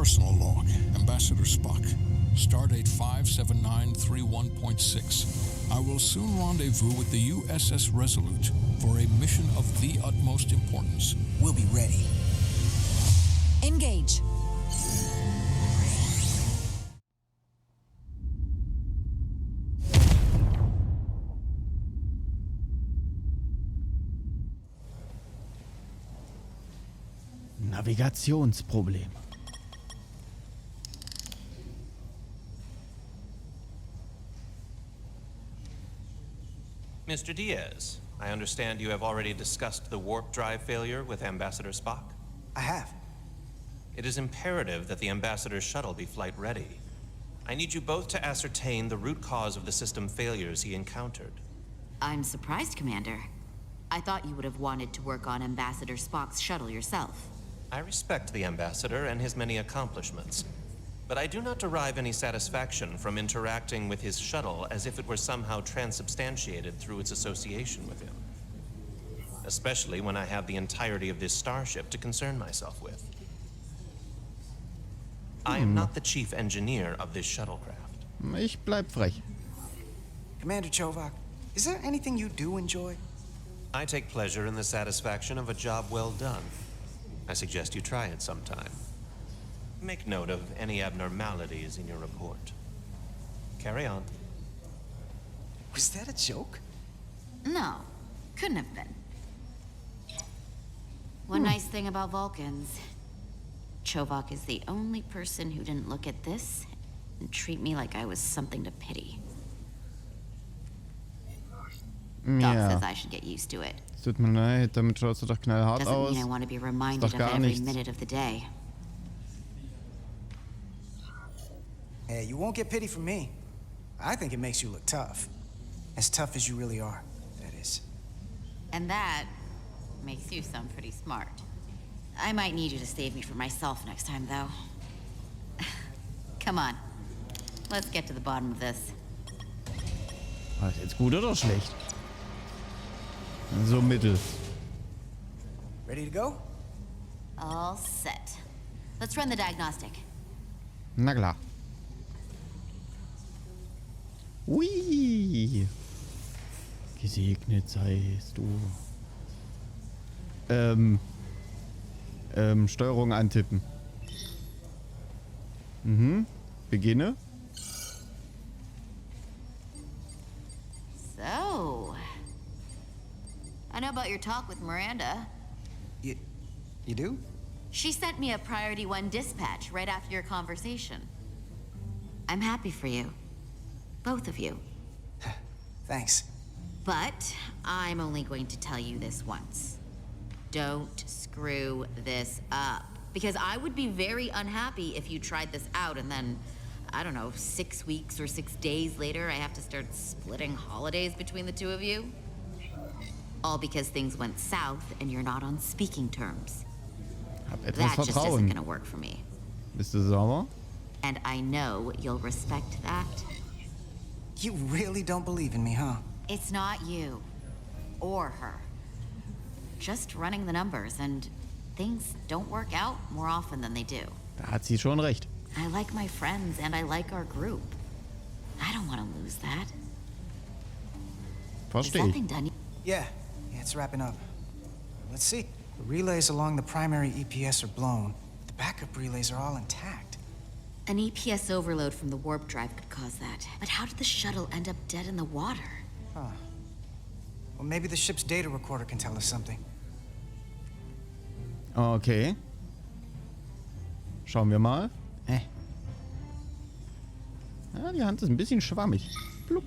Personal log, Ambassador Spock. Stardate 57931.6. I will soon rendezvous with the USS Resolute for a mission of the utmost importance. We'll be ready. Engage. Navigationsproblem. Mr. Diaz, I understand you have already discussed the warp drive failure with Ambassador Spock? I have. It is imperative that the Ambassador's shuttle be flight ready. I need you both to ascertain the root cause of the system failures he encountered. I'm surprised, Commander. I thought you would have wanted to work on Ambassador Spock's shuttle yourself. I respect the Ambassador and his many accomplishments, but I do not derive any satisfaction from interacting with his shuttle as if it were somehow transubstantiated through its association with him. Especially when I have the entirety of this starship to concern myself with. I am not the chief engineer of this shuttlecraft. Ich bleib frech. Commander Chovak, is there anything you do enjoy? I take pleasure in the satisfaction of a job well done. I suggest you try it sometime. Make note of any abnormalities in your report. Carry on. Was that a joke? No, couldn't have been. One nice thing about Vulcans, Chovak is the only person who didn't look at this and treat me like I was something to pity. Doc says I should get used to it. Es tut mir leid, damit schaust du doch knallhart Doesn't aus. mean I want to be reminded of gar every nichts. minute of the day. Hey, you won't get pity from me. I think it makes you look tough. As tough as you really are, that is. And that makes you sound pretty smart. I might need you to save me from myself next time, though. Come on. Let's get to the bottom of this. War das jetzt gut oder schlecht? So mittel. Ready to go? All set. Let's run the diagnostic. Na klar. Ui. Gesegnet seist du. Steuerung antippen. Beginne. So, I know about your talk with Miranda. You do? She sent me a Priority 1 dispatch right after your conversation. I'm happy for you. Both of you. Thanks. But I'm only going to tell you this once. Don't screw this up. Because I would be very unhappy if you tried this out and then, I don't know, 6 weeks or 6 days later, I have to start splitting holidays between the two of you. All because things went south and you're not on speaking terms. Hab etwas That just isn't Vertrauen. gonna work for me. Bist du sauber? And I know you'll respect that. You really don't believe in me, huh? It's not you. Or her. Just running the numbers, and things don't work out more often than they do. Da hat sie schon recht. I like my friends and I like our group. I don't want to lose that. Is Verstehe that ich. thing done? Yeah, it's wrapping up. Let's see. The relays along the primary EPS are blown. The backup relays are all intact. An EPS overload from the warp drive could cause that. But how did the shuttle end up dead in the water? Huh. Well, maybe the ship's data recorder can tell us something. Okay. Schauen wir mal. Ja, die Hand ist ein bisschen schwammig. Blub.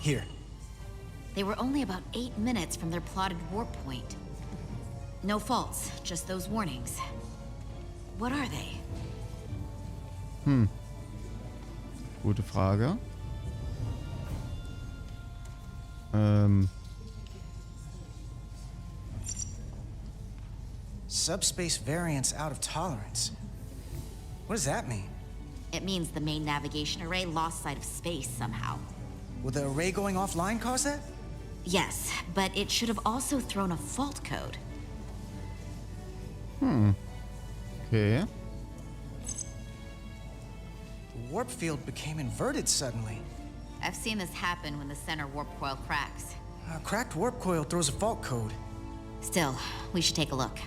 Here. They were only about 8 minutes from their plotted warp point. No faults, just those warnings. What are they? Gute Frage. Subspace variance out of tolerance. What does that mean? It means the main navigation array lost sight of space somehow. Will the array going offline cause that? Yes, but it should have also thrown a fault code. Okay. The warp field became inverted suddenly. I've seen this happen when the center warp coil cracks. A cracked warp coil throws a fault code. Still, we should take a look.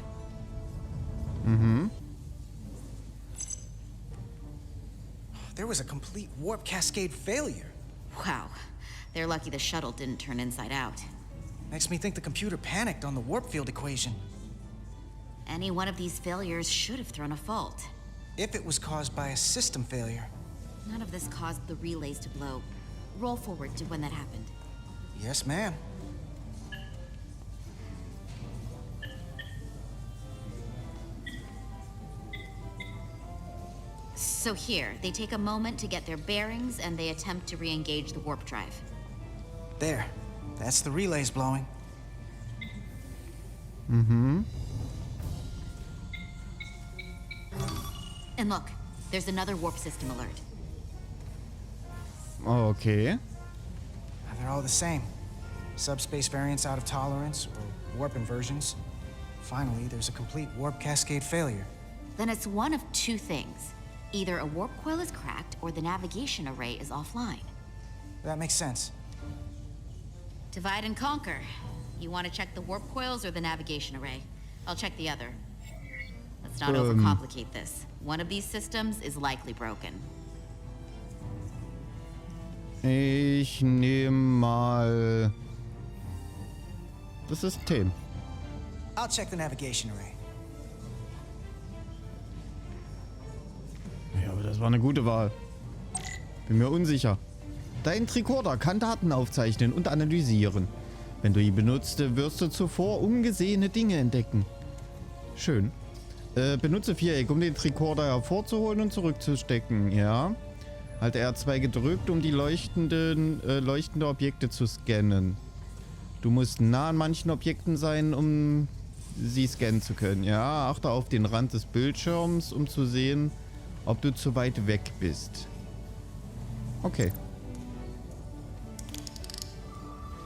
There was a complete warp cascade failure. Wow. They're lucky the shuttle didn't turn inside out. Makes me think the computer panicked on the warp field equation. Any one of these failures should have thrown a fault. If it was caused by a system failure. None of this caused the relays to blow. Roll forward to when that happened. Yes, ma'am. So here, they take a moment to get their bearings and they attempt to re-engage the warp drive. There. That's the relays blowing. And look, there's another warp system alert. Okay. They're all the same. Subspace variants out of tolerance, or warp inversions. Finally, there's a complete warp cascade failure. Then it's one of two things. Either a warp coil is cracked or the navigation array is offline. That makes sense. Divide and conquer. You want to check the warp coils or the navigation array? I'll check the other. Let's not overcomplicate this. One of these systems is likely broken. Ich nehme mal das System. I'll check the navigation array. Ja, aber das war eine gute Wahl. Bin mir unsicher. Dein Tricorder kann Daten aufzeichnen und analysieren. Wenn du ihn benutzt, wirst du zuvor ungesehene Dinge entdecken. Schön. Benutze Viereck, um den Tricorder hervorzuholen und zurückzustecken. Ja. Halte R2 gedrückt, um die leuchtende Objekte zu scannen. Du musst nah an manchen Objekten sein, um sie scannen zu können. Ja, achte auf den Rand des Bildschirms, um zu sehen, ob du zu weit weg bist. Okay.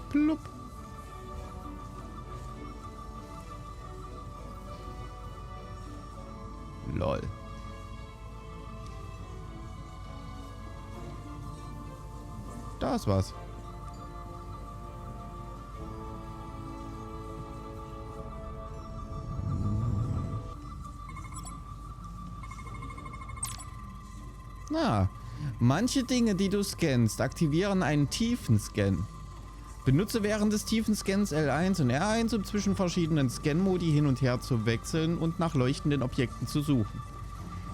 Plupp. Lol. Da ist was. Na, manche Dinge, die du scannst, aktivieren einen Tiefenscan. Benutze während des Tiefenscans L1 und R1, um zwischen verschiedenen Scan-Modi hin und her zu wechseln und nach leuchtenden Objekten zu suchen.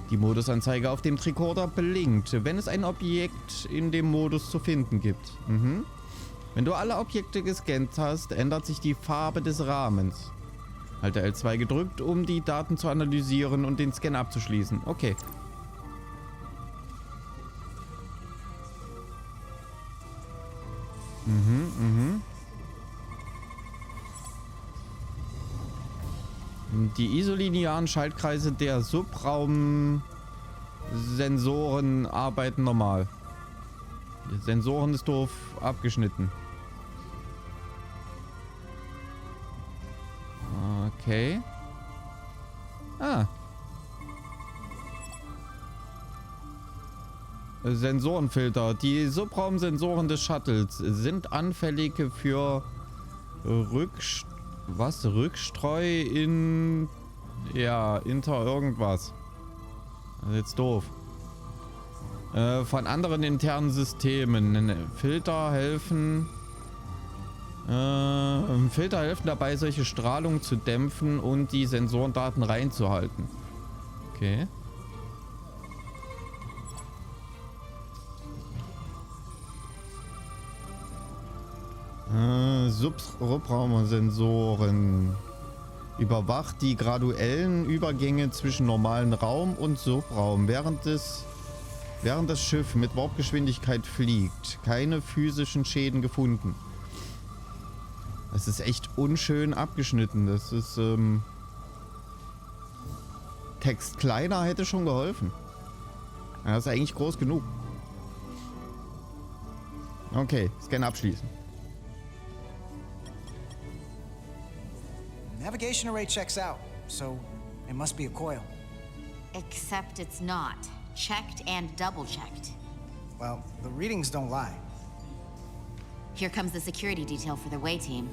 Die Modusanzeige auf dem Tricorder blinkt, wenn es ein Objekt in dem Modus zu finden gibt. Wenn du alle Objekte gescannt hast, ändert sich die Farbe des Rahmens. Halte L2 gedrückt, um die Daten zu analysieren und den Scan abzuschließen. Okay. Die isolinearen Schaltkreise der Subraumsensoren arbeiten normal. Die Sensoren ist doof abgeschnitten. Okay. Sensorenfilter. Die Subraumsensoren des Shuttles sind anfällig für Rückstreu in... Ja, inter irgendwas. Das ist jetzt doof. Von anderen internen Systemen. Filter helfen dabei, solche Strahlung zu dämpfen und die Sensorendaten reinzuhalten. Okay. Subraumsensoren. Überwacht die graduellen Übergänge zwischen normalen Raum und Subraum, während das Schiff mit Warpgeschwindigkeit fliegt. Keine physischen Schäden gefunden. Das ist echt unschön abgeschnitten. Das ist, Text kleiner hätte schon geholfen. Ja, das ist eigentlich groß genug. Okay, Scan abschließen. Navigation array checks out, so it must be a coil. Except it's not. Checked and double-checked. Well, the readings don't lie. Here comes the security detail for the way team.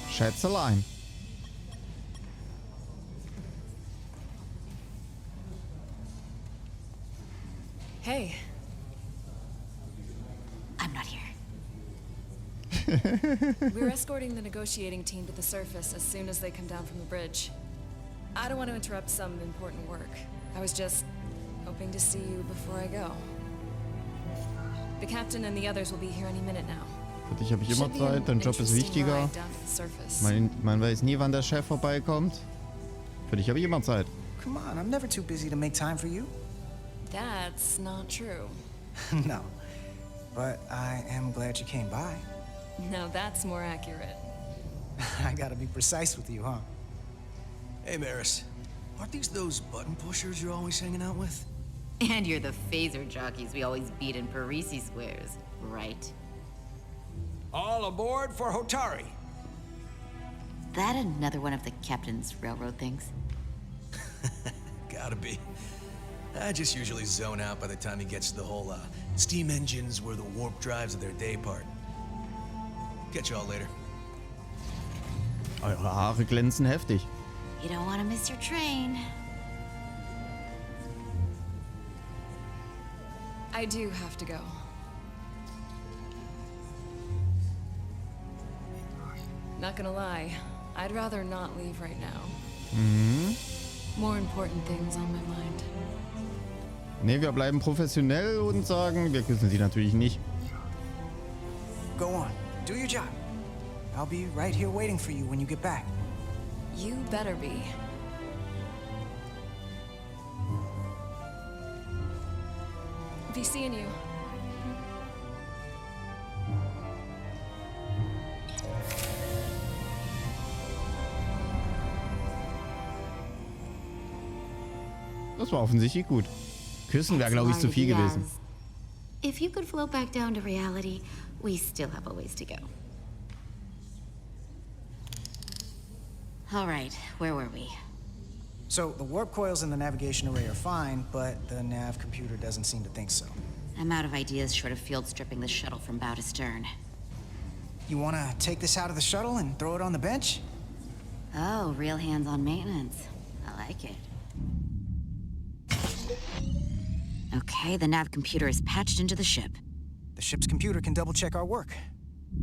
Schätzelein. Hey, I'm not here. we're escorting the negotiating team to the surface as soon as they come down from the bridge. I don't want to interrupt some important work. I was just hoping to see you before I go. The captain and the others will be here any minute now. Für dich habe ich immer Should be an Zeit, dein Job ist interesting wichtiger. ride down to the surface. Man weiß nie, wann der Chef vorbeikommt. Für dich habe ich immer Zeit. Come on, I'm never too busy to make time for you. That's not true. No. But I am glad you came by. No, that's more accurate. I gotta be precise with you, huh? Hey, Maris. Aren't these those button pushers you're always hanging out with? And you're the phaser jockeys we always beat in Parisi squares, right? All aboard for Hotari. That another one of the captain's railroad things? Gotta be. I just usually zone out by the time he gets to the whole, steam engines were the warp drives of their day part. Catch y'all later. Eure Haare glänzen heftig. You don't want to miss your train. I do have to go. Not gonna lie, I'd rather not leave right now. More important things on my mind. Ne, wir bleiben professionell und sagen, wir küssen sie natürlich nicht. Go on, do your job. I'll be right here waiting for you when you get back. You better be. Be seeing you. Das war offensichtlich gut. Küssen wäre, glaube ich, zu viel gewesen. If you could float back down to reality, we still have a ways to go. All right, where were we? So, the warp coils in the navigation array are fine, but the nav computer doesn't seem to think so. I'm out of ideas short of field stripping the shuttle from bow to stern. You wanna take this out of the shuttle and throw it on the bench? Oh, real hands-on maintenance. I like it. Okay, the nav computer is patched into the ship. The ship's computer can double-check our work.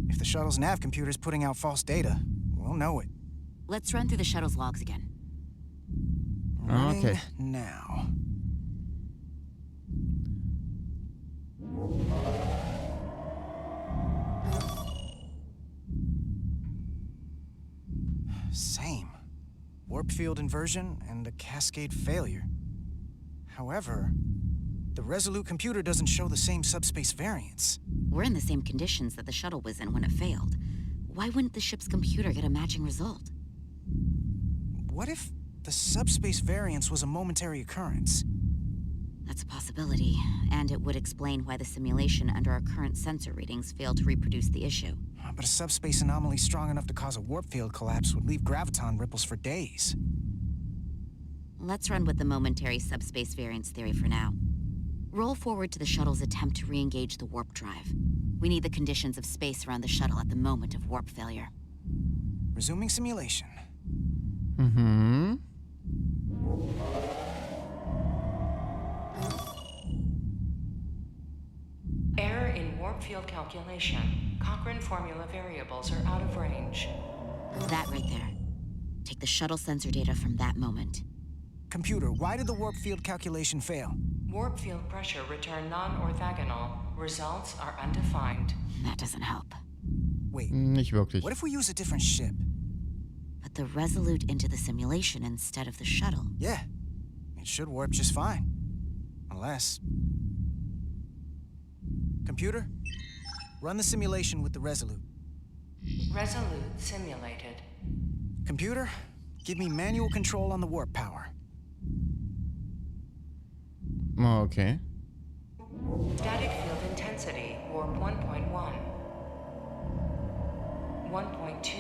If the shuttle's nav computer is putting out false data, we'll know it. Let's run through the shuttle's logs again. Running Okay. now. Same. Warp field inversion and a cascade failure. However, the Resolute computer doesn't show the same subspace variance. We're in the same conditions that the shuttle was in when it failed. Why wouldn't the ship's computer get a matching result? What if the subspace variance was a momentary occurrence? That's a possibility, and it would explain why the simulation under our current sensor readings failed to reproduce the issue. But a subspace anomaly strong enough to cause a warp field collapse would leave graviton ripples for days. Let's run with the momentary subspace variance theory for now. Roll forward to the shuttle's attempt to re-engage the warp drive. We need the conditions of space around the shuttle at the moment of warp failure. Resuming simulation. Mhm. Error in warp field calculation. Cochrane formula variables are out of range. That right there. Take the shuttle sensor data from that moment. Computer, why did the warp field calculation fail? Warp field pressure returned non-orthogonal. Results are undefined. That doesn't help. Wait, Nicht wirklich. what if we use a different ship? Put the Resolute into the simulation instead of the shuttle. Yeah, it should warp just fine. Unless... Computer, run the simulation with the Resolute. Resolute simulated. Computer, give me manual control on the warp power. Okay. Static field intensity, warp 1.1. 1.2.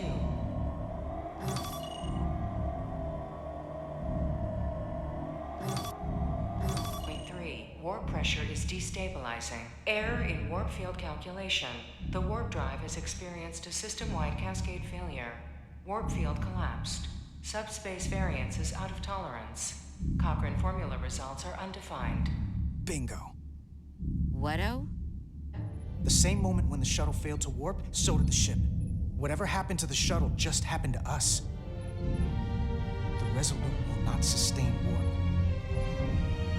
Warp pressure is destabilizing. Error in warp field calculation. The warp drive has experienced a system-wide cascade failure. Warp field collapsed. Subspace variance is out of tolerance. Cochrane formula results are undefined. Bingo. What-o? The same moment when the shuttle failed to warp, so did the ship. Whatever happened to the shuttle just happened to us. The Resolute will not sustain warp.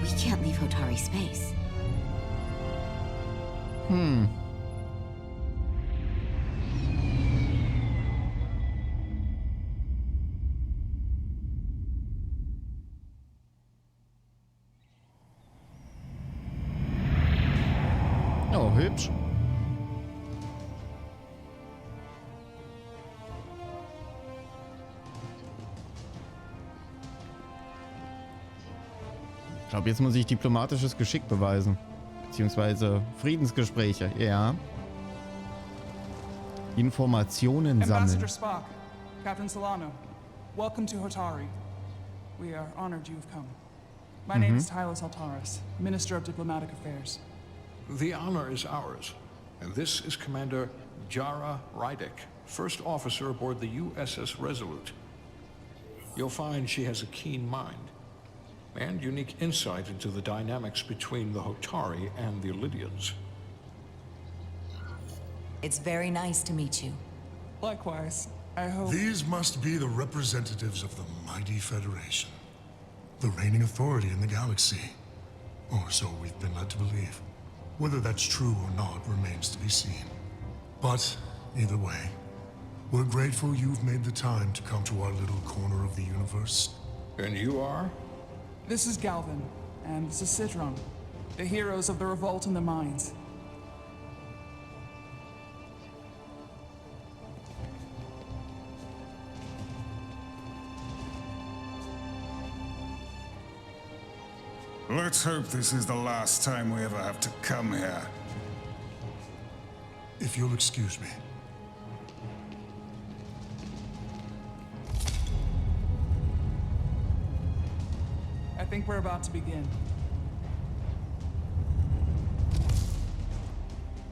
We can't leave Hotari space. Oh, hübsch. Ich glaube, jetzt muss ich diplomatisches Geschick beweisen. Beziehungsweise Friedensgespräche, ja. Informationen sammeln. Ambassador Spock, Captain Solano, welcome to Hotari. We are honored you have come. My name is Tylos Altaris, Minister of Diplomatic Affairs. The honor is ours. And this is Commander Jara Rydick, first officer aboard the USS Resolute. You'll find she has a keen mind and unique insight into the dynamics between the Hotari and the Lydians. It's very nice to meet you. Likewise, I hope... These must be the representatives of the mighty Federation. The reigning authority in the galaxy. Or so we've been led to believe. Whether that's true or not remains to be seen. But, either way, we're grateful you've made the time to come to our little corner of the universe. And you are? This is Galvin, and this is Citron, the heroes of the revolt in the mines. Let's hope this is the last time we ever have to come here. If you'll excuse me. I think we're about to begin.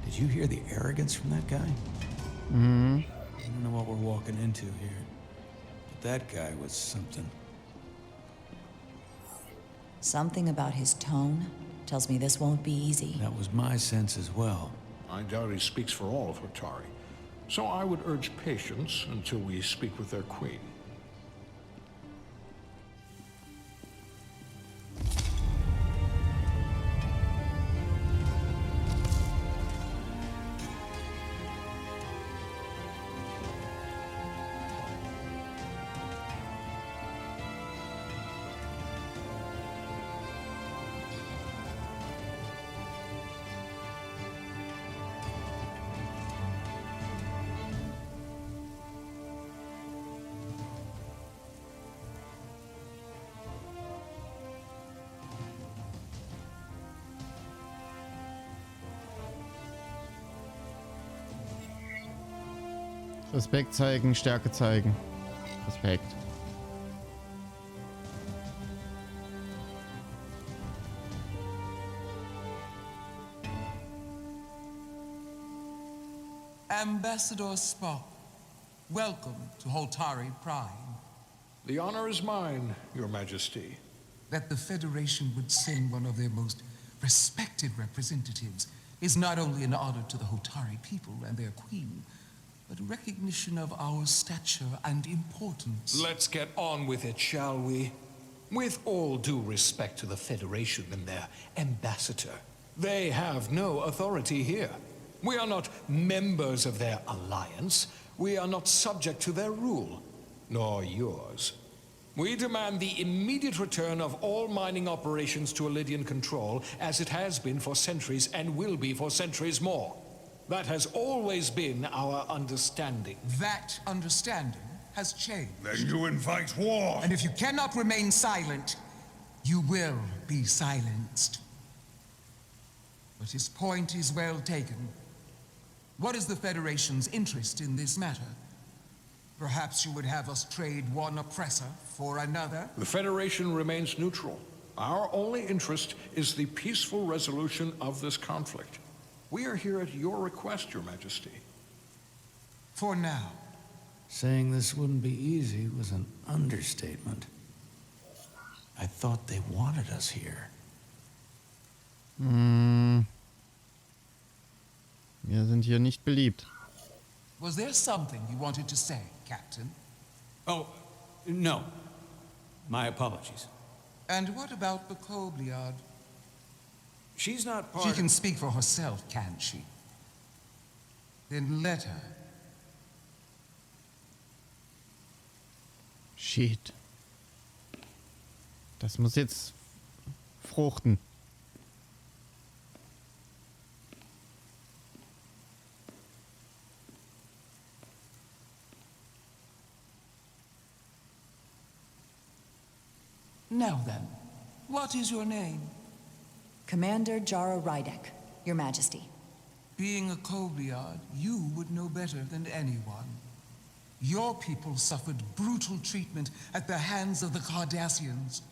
Did you hear the arrogance from that guy? I don't know what we're walking into here, but that guy was something. Something about his tone tells me this won't be easy. That was my sense as well. I doubt he speaks for all of Hotari. So I would urge patience until we speak with their queen. Respekt zeigen, Stärke zeigen. Respekt. Ambassador Spock, welcome to Hotari Prime. The honor is mine, Your Majesty. That the Federation would send one of their most respected representatives is not only an honor to the Hotari people and their queen, but a recognition of our stature and importance. Let's get on with it, shall we? With all due respect to the Federation and their ambassador, they have no authority here. We are not members of their alliance. We are not subject to their rule, nor yours. We demand the immediate return of all mining operations to Lydian control, as it has been for centuries and will be for centuries more. That has always been our understanding. That understanding has changed. Then you invite war. And if you cannot remain silent, you will be silenced. But his point is well taken. What is the Federation's interest in this matter? Perhaps you would have us trade one oppressor for another? The Federation remains neutral. Our only interest is the peaceful resolution of this conflict. We are here at your request, Your Majesty. For now. Saying this wouldn't be easy was an understatement. I thought they wanted us here. Wir sind hier nicht beliebt. Was there something you wanted to say, Captain? Oh, no. My apologies. And what about Bakobliad? She's not part She can speak for herself, can't she? Then let her. Shit. Das muss jetzt fruchten. Now then, what is your name? Commander Jara Rydek, Your Majesty. Being a Kobliad, you would know better than anyone. Your people suffered brutal treatment at the hands of the Cardassians.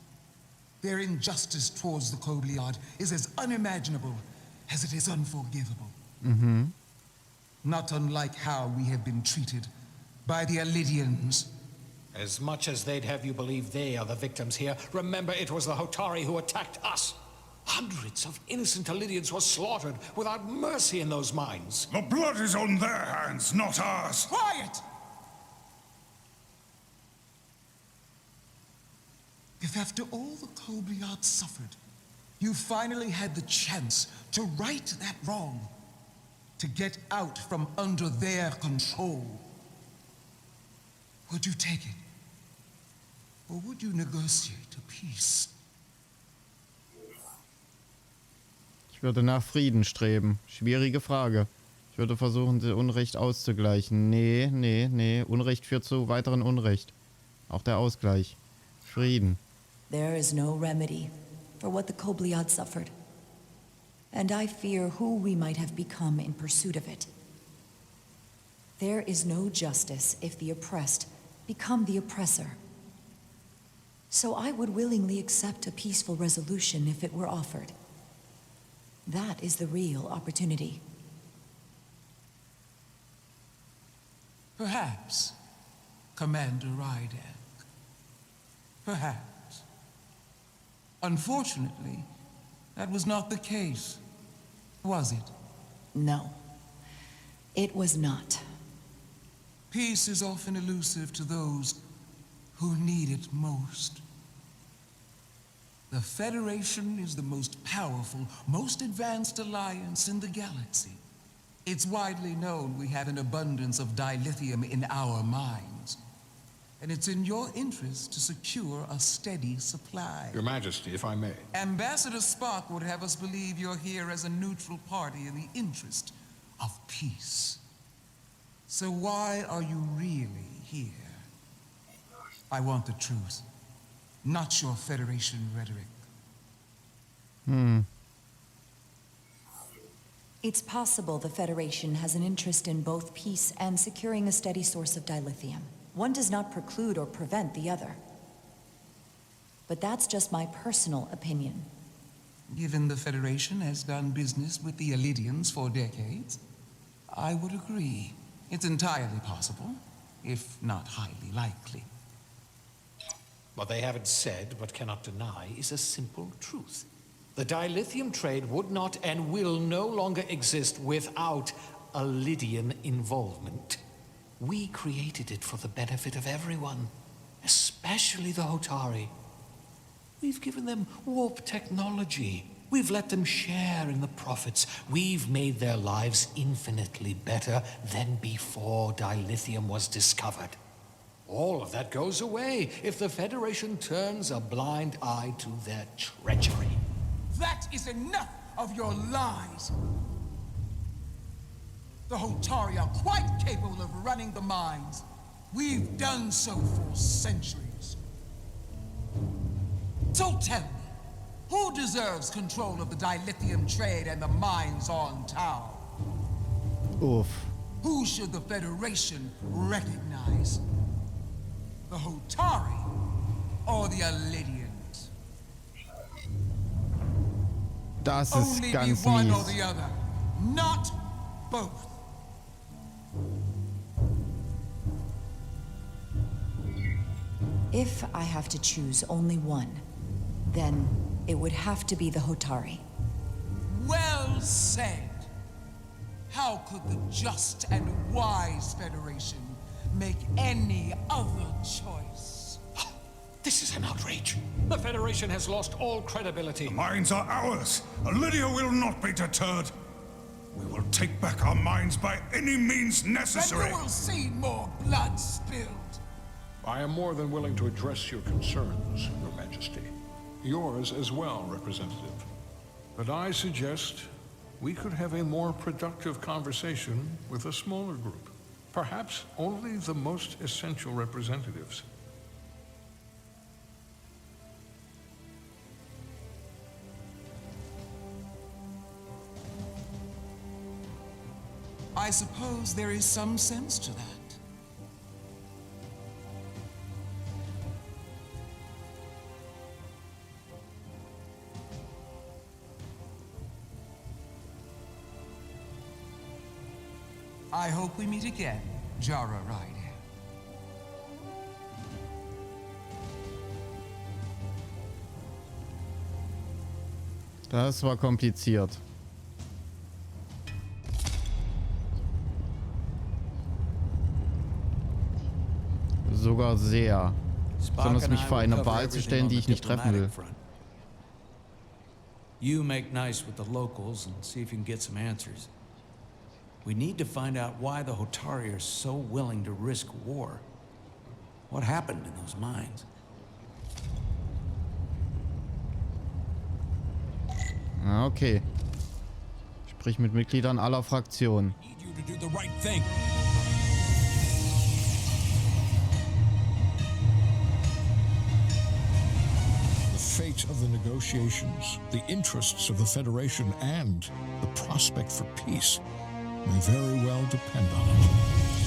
Their injustice towards the Kobliad is as unimaginable as it is unforgivable. Not unlike how we have been treated by the Alidians. As much as they'd have you believe they are the victims here, remember it was the Hotari who attacked us. Hundreds of innocent Alidians were slaughtered without mercy in those mines. The blood is on their hands, not ours. Quiet! If after all the Kobliad suffered, you finally had the chance to right that wrong, to get out from under their control, would you take it? Or would you negotiate a peace? Ich würde nach Frieden streben. Schwierige Frage. Ich würde versuchen, das Unrecht auszugleichen. Nee. Unrecht führt zu weiteren Unrecht. Auch der Ausgleich. Frieden. There is no remedy for what the Kobliad suffered. And I fear who we might have become in pursuit of it. There is no justice if the oppressed become the oppressor. So I would willingly accept a peaceful resolution if it were offered. That is the real opportunity. Perhaps, Commander Rydek. Perhaps. Unfortunately, that was not the case, was it? No, it was not. Peace is often elusive to those who need it most. The Federation is the most powerful, most advanced alliance in the galaxy. It's widely known we have an abundance of dilithium in our mines. And it's in your interest to secure a steady supply. Your Majesty, if I may. Ambassador Spock would have us believe you're here as a neutral party in the interest of peace. So why are you really here? I want the truth, not your Federation rhetoric. It's possible the Federation has an interest in both peace and securing a steady source of dilithium. One does not preclude or prevent the other. But that's just my personal opinion. Given the Federation has done business with the Alidians for decades, I would agree. It's entirely possible, if not highly likely. What they haven't said, but cannot deny, is a simple truth. The dilithium trade would not and will no longer exist without Alidian involvement. We created it for the benefit of everyone, especially the Hotari. We've given them warp technology. We've let them share in the profits. We've made their lives infinitely better than before dilithium was discovered. All of that goes away if the Federation turns a blind eye to their treachery. That is enough of your lies! The Hotari are quite capable of running the mines. We've done so for centuries. So tell me, who deserves control of the dilithium trade and the mines on Tau? Oof. Who should the Federation recognize? The Hotari or the Alidians? Das ist Only be ganz one or mies. the other, not both. If I have to choose only one, then it would have to be the Hotari. Well said. How could the just and wise Federation make any other choice? This is an outrage. The Federation has lost all credibility. The mines are ours. Lydia will not be deterred. We will take back our mines by any means necessary. And you will see more blood spilled. I am more than willing to address your concerns, Your Majesty. Yours as well, Representative. But I suggest we could have a more productive conversation with a smaller group. Perhaps only the most essential representatives. I suppose there is some sense to that. I hope we meet again, Jara Ryder. Das war kompliziert. Sogar sehr. Besonders mich vor eine Wahl zu stellen, die ich nicht treffen will. You make nice with the locals and see if you can get some answers. We need to find out why the Hotari are so willing to risk war. What happened in those mines? Okay. Sprich mit Mitgliedern aller Fraktionen. Need you to do the right thing. The fate of the negotiations, the interests of the Federation, and the prospect for peace may very well depend on it.